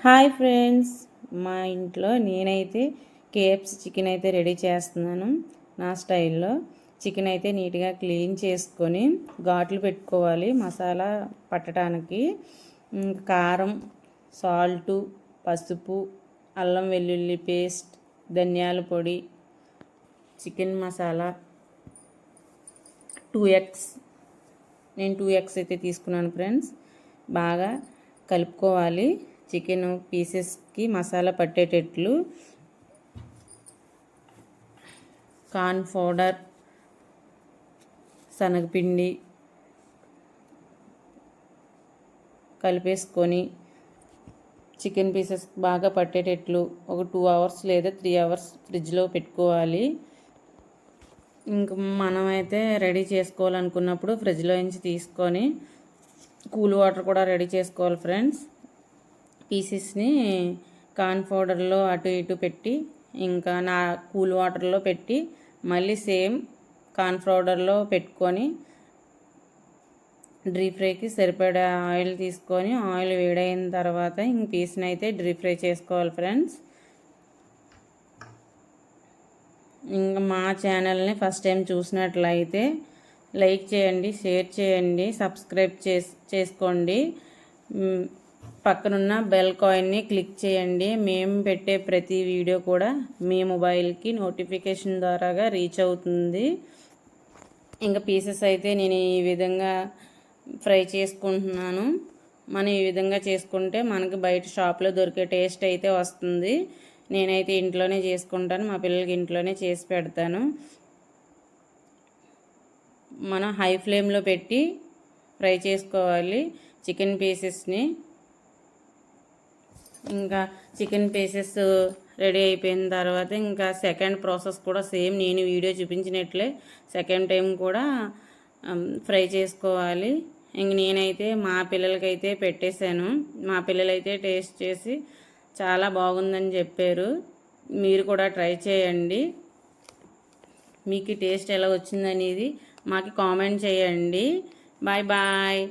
Hi friends, మా ఇంట్లో నేనైతే కేఎఫ్సి చికెన్ అయితే రెడీ చేస్తున్నాను. నా స్టైల్లో చికెన్ అయితే నీట్గా క్లీన్ చేసుకొని ఘాట్లు పెట్టుకోవాలి మసాలా పట్టడానికి. కారం, సాల్టు, పసుపు, అల్లం వెల్లుల్లి పేస్ట్, ధనియాల పొడి, చికెన్ మసాలా 2x. నేను 2x అయితే తీసుకున్నాను ఫ్రెండ్స్. బాగా కలుపుకోవాలి. చికెన్ పీసెస్కి మసాలా పట్టేటట్లు కార్న్ పౌడర్, శనగపిండి కలిపేసుకొని చికెన్ పీసెస్ బాగా పట్టేటట్లు ఒక 2 అవర్స్ లేదా 3 అవర్స్ ఫ్రిడ్జ్లో పెట్టుకోవాలి. ఇంక మనమైతే రెడీ చేసుకోవాలనుకున్నప్పుడు ఫ్రిడ్జ్లో నుంచి తీసుకొని కూల్ వాటర్ కూడా రెడీ చేసుకోవాలి ఫ్రెండ్స్. పీసెస్ని కార్న్ పౌడర్లో అటు ఇటు పెట్టి ఇంకా కూల్ వాటర్లో పెట్టి మళ్ళీ సేమ్ కార్న్ పౌడర్లో పెట్టుకొని డీప్ ఫ్రైకి సరిపడా ఆయిల్ తీసుకొని ఆయిల్ వేడైన తర్వాత ఇంక పీస్ని అయితే డీప్ ఫ్రై చేసుకోవాలి ఫ్రెండ్స్. ఇంకా మా ఛానల్ని ఫస్ట్ టైం చూసినట్లయితే లైక్ చేయండి, షేర్ చేయండి, సబ్స్క్రైబ్ చేసుకోండి. పక్కనున్న బెల్ కాయిన్ని క్లిక్ చేయండి. మేము పెట్టే ప్రతి వీడియో కూడా మీ మొబైల్కి నోటిఫికేషన్ ద్వారాగా రీచ్ అవుతుంది. ఇంకా పీసెస్ అయితే నేను ఈ విధంగా ఫ్రై చేసుకుంటున్నాను. మనం ఈ విధంగా చేసుకుంటే మనకి బయట షాప్లో దొరికే టేస్ట్ అయితే వస్తుంది. నేనైతే ఇంట్లోనే చేసుకుంటాను, మా పిల్లలకి ఇంట్లోనే చేసి పెడతాను. మనం హై ఫ్లేమ్లో పెట్టి ఫ్రై చేసుకోవాలి చికెన్ పీసెస్ని. ఇంకా చికెన్ పీసెస్ రెడీ అయిపోయిన తర్వాత ఇంకా సెకండ్ ప్రాసెస్ కూడా సేమ్ నేను వీడియో చూపించినట్లే సెకండ్ టైం కూడా ఫ్రై చేసుకోవాలి. ఇంక నేనైతే మా పిల్లలకైతే పెట్టేశాను. మా పిల్లలైతే టేస్ట్ చేసి చాలా బాగుందని చెప్పారు. మీరు కూడా ట్రై చేయండి. మీకు టేస్ట్ ఎలా వచ్చిందనేది మాకు కామెంట్ చేయండి. Bye bye.